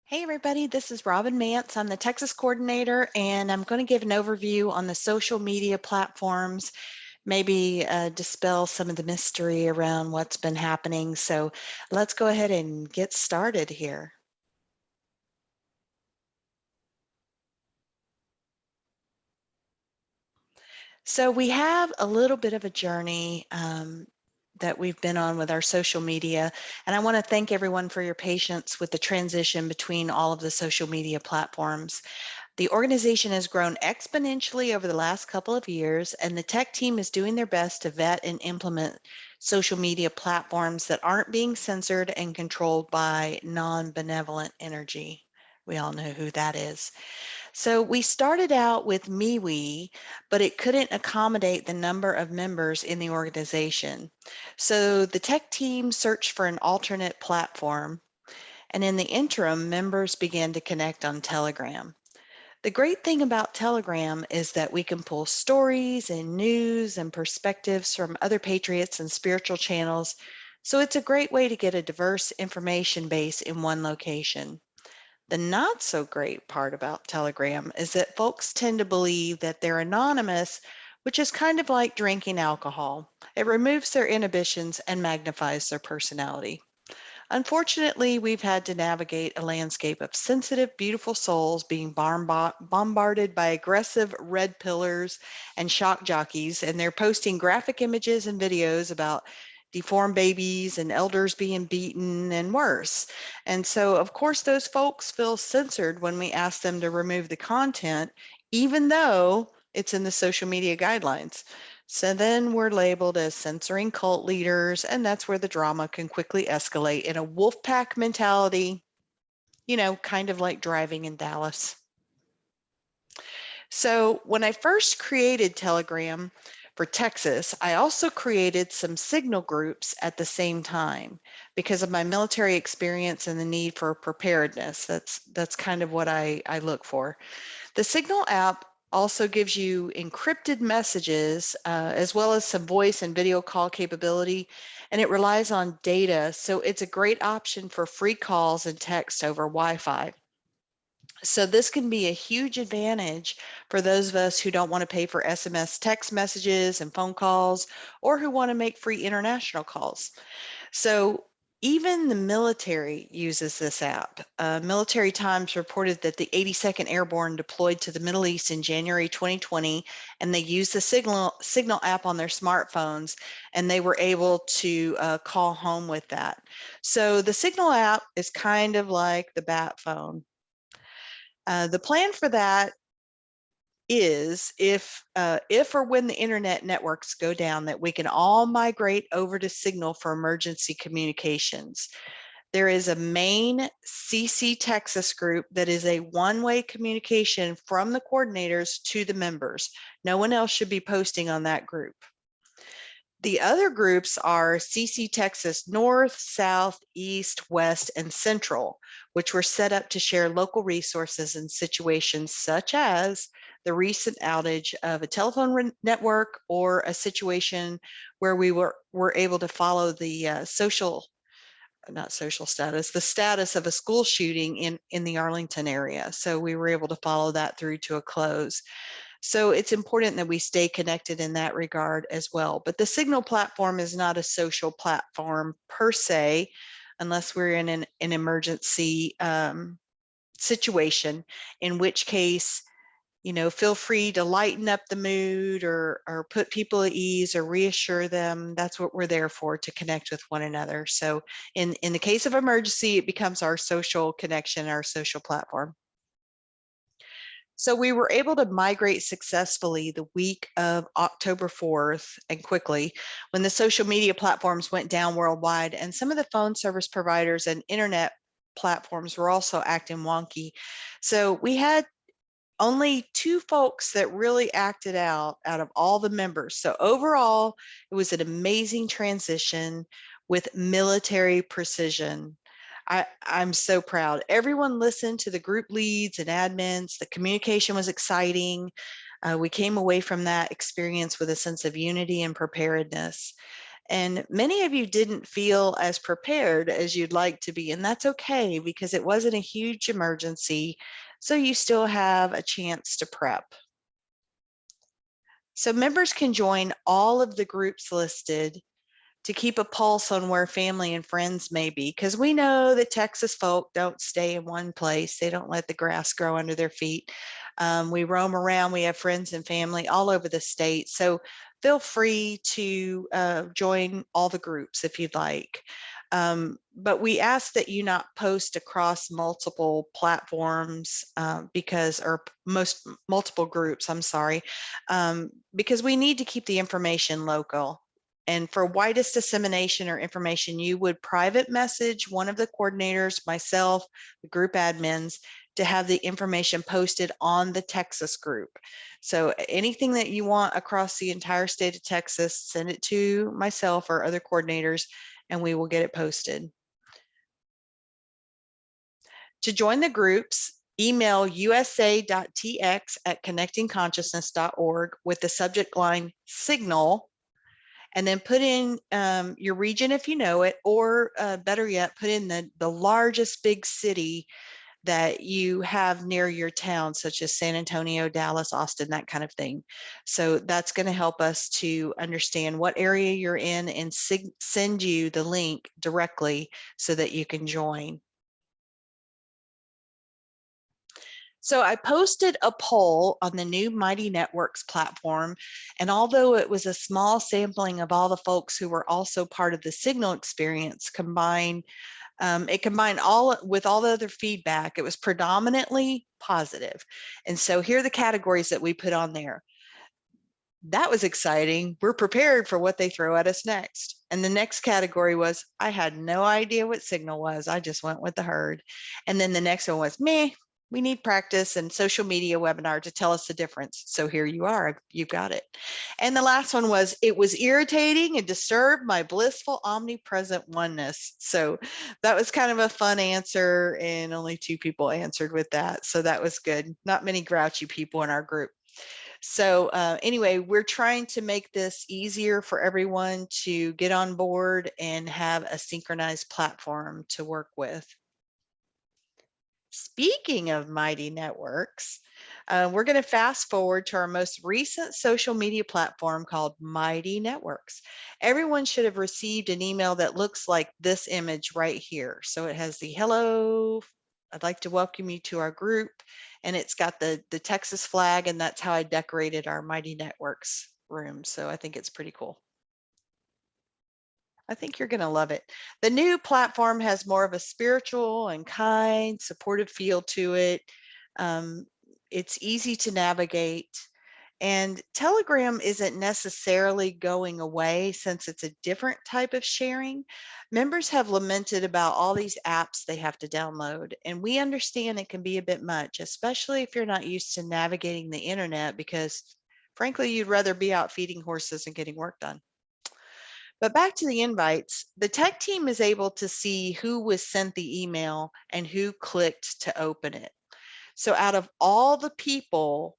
Hey everybody, this is Robin Mance. I'm the Texas coordinator, and I'm going to give an overview on the social media platforms, maybe dispel some of the mystery around what's been happening. So let's go ahead and get started here. So we have a little bit of a journey that we've been on with our social media, and I want to thank everyone for your patience with the transition between all of the social media platforms. The organization has grown exponentially over the last couple of years, and the tech team is doing their best to vet and implement social media platforms that aren't being censored and controlled by non-benevolent energy. We all know who that is. So we started out with MeWe, but it couldn't accommodate the number of members in the organization. So the tech team searched for an alternate platform, and in the interim, members began to connect on Telegram. The great thing about Telegram is that we can pull stories and news and perspectives from other patriots and spiritual channels, so it's a great way to get a diverse information base in one location. The not so great part about Telegram is that folks tend to believe that they're anonymous, which is kind of like drinking alcohol. It removes their inhibitions and magnifies their personality. Unfortunately, we've had to navigate a landscape of sensitive, beautiful souls being bombarded by aggressive red pillars and shock jockeys, and they're posting graphic images and videos about deformed babies and elders being beaten and worse. And so, of course, those folks feel censored when we ask them to remove the content, even though it's in the social media guidelines. So then we're labeled as censoring cult leaders, and that's where the drama can quickly escalate in a wolf pack mentality, kind of like driving in Dallas. So when I first created Telegram for Texas, I also created some signal groups at the same time because of my military experience and the need for preparedness. That's kind of what I look for. The Signal app also gives you encrypted messages as well as some voice and video call capability, and it relies on data, so it's a great option for free calls and text over Wi-Fi. So this can be a huge advantage for those of us who don't want to pay for SMS text messages and phone calls, or who want to make free international calls. So even the military uses this app. Military Times reported that the 82nd Airborne deployed to the Middle East in January 2020, and they used the Signal app on their smartphones, and they were able to call home with that. So the Signal app is kind of like the Bat phone. The plan for that is if or when the internet networks go down, that we can all migrate over to Signal for emergency communications. There is a main CC Texas group that is a one-way communication from the coordinators to the members. No one else should be posting on that group. The other groups are CC Texas North, South, East, West, and Central, which were set up to share local resources in situations such as the recent outage of a telephone network, or a situation where we were able to follow the not social status, the status of a school shooting in the Arlington area. So we were able to follow that through to a close. So it's important that we stay connected in that regard as well. But the Signal platform is not a social platform per se, unless we're in an emergency situation, in which case, feel free to lighten up the mood, or put people at ease, or reassure them. That's what we're there for, to connect with one another. So in the case of emergency, it becomes our social connection, our social platform. So we were able to migrate successfully the week of October 4th, and quickly, when the social media platforms went down worldwide, and some of the phone service providers and internet platforms were also acting wonky. So we had only 2 folks that really acted out of all the members. So overall, it was an amazing transition with military precision. I'm so proud. Everyone listened to the group leads and admins. The communication was exciting. We came away from that experience with a sense of unity and preparedness. And many of you didn't feel as prepared as you'd like to be, and that's okay because it wasn't a huge emergency, so you still have a chance to prep. So members can join all of the groups listed to keep a pulse on where family and friends may be, because we know that Texas folk don't stay in one place. They don't let the grass grow under their feet. We roam around. We have friends and family all over the state. So feel free to join all the groups if you'd like. But we ask that you not post across multiple platforms or multiple groups, I'm sorry, because we need to keep the information local. And for widest dissemination or information, you would private message one of the coordinators, myself, the group admins, to have the information posted on the Texas group. So anything that you want across the entire state of Texas, send it to myself or other coordinators, and we will get it posted. To join the groups, email usa.tx@connectingconsciousness.org with the subject line signal, and then put in your region if you know it, or better yet, put in the largest big city that you have near your town, such as San Antonio, Dallas, Austin, that kind of thing. So that's going to help us to understand what area you're in and send you the link directly so that you can join. So I posted a poll on the new Mighty Networks platform, and although it was a small sampling of all the folks who were also part of the Signal experience it combined all with all the other feedback. It was predominantly positive. And so here are the categories that we put on there. That was exciting. We're prepared for what they throw at us next. And the next category was, I had no idea what Signal was. I just went with the herd. And then the next one was, meh, we need practice and social media webinar to tell us the difference. So here you are, you've got it. And the last one was, it was irritating and disturbed my blissful omnipresent oneness. So that was kind of a fun answer, and only 2 people answered with that. So that was good. Not many grouchy people in our group. So anyway, we're trying to make this easier for everyone to get on board and have a synchronized platform to work with. Speaking of Mighty Networks, we're going to fast forward to our most recent social media platform called Mighty Networks. Everyone should have received an email that looks like this image right here. So it has the hello, I'd like to welcome you to our group, and it's got the Texas flag, and that's how I decorated our Mighty Networks room. So I think it's pretty cool. I think you're going to love it. The new platform has more of a spiritual and kind, supportive feel to it. It's easy to navigate. And Telegram isn't necessarily going away since it's a different type of sharing. Members have lamented about all these apps they have to download, and we understand it can be a bit much, especially if you're not used to navigating the internet, because frankly, you'd rather be out feeding horses and getting work done. But back to the invites, the tech team is able to see who was sent the email and who clicked to open it. So out of all the people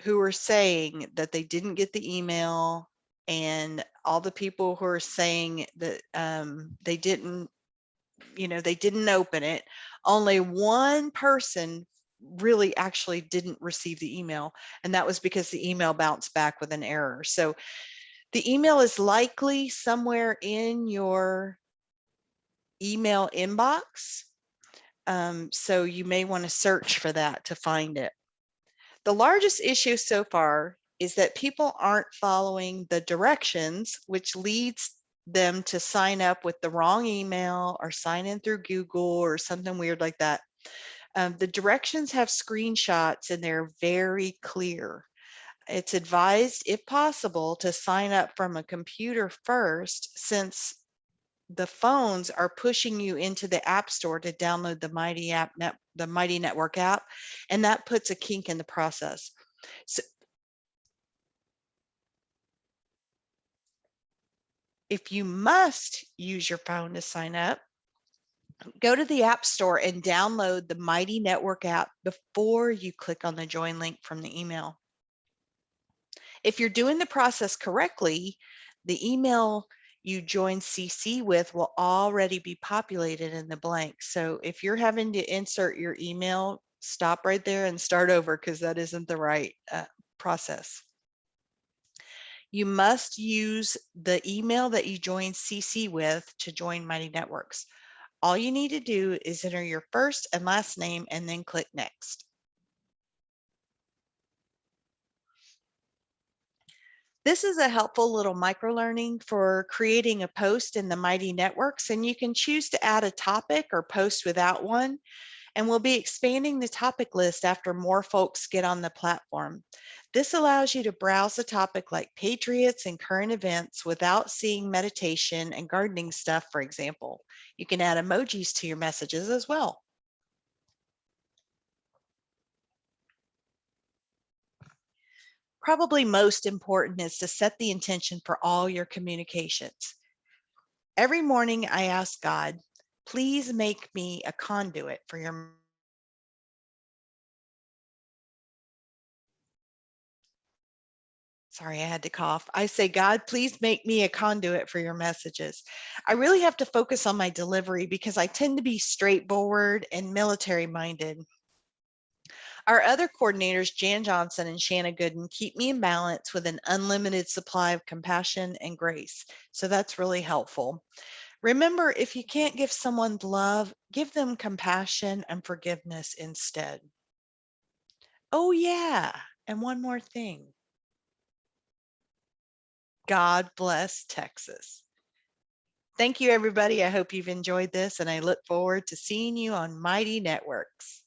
who are saying that they didn't get the email, and all the people who are saying that they didn't open it, only one person really actually didn't receive the email, and that was because the email bounced back with an error. So the email is likely somewhere in your email inbox. So you may want to search for that to find it. The largest issue so far is that people aren't following the directions, which leads them to sign up with the wrong email or sign in through Google or something weird like that. The directions have screenshots and they're very clear. It's advised, if possible, to sign up from a computer first, since the phones are pushing you into the App Store to download the Mighty Network app, and that puts a kink in the process. So if you must use your phone to sign up, go to the App Store and download the Mighty Network app before you click on the join link from the email. If you're doing the process correctly, The email you join CC with will already be populated in the blank. So if you're having to insert your email, stop right there and start over because that isn't the right process. You must use the email that you join CC with to join Mighty Networks. All you need to do is enter your first and last name and then click Next. This is a helpful little micro learning for creating a post in the Mighty Networks, and you can choose to add a topic or post without one. And we'll be expanding the topic list after more folks get on the platform. This allows you to browse a topic like Patriots and current events without seeing meditation and gardening stuff, for example. You can add emojis to your messages as well. Probably most important is to set the intention for all your communications. Every morning I ask God, please make me a conduit for your. Sorry, I had to cough. I say, God, please make me a conduit for your messages. I really have to focus on my delivery because I tend to be straightforward and military minded. Our other coordinators, Jan Johnson and Shanna Gooden, keep me in balance with an unlimited supply of compassion and grace. So that's really helpful. Remember, if you can't give someone love, give them compassion and forgiveness instead. Oh, yeah. And one more thing. God bless Texas. Thank you, everybody. I hope you've enjoyed this, and I look forward to seeing you on Mighty Networks.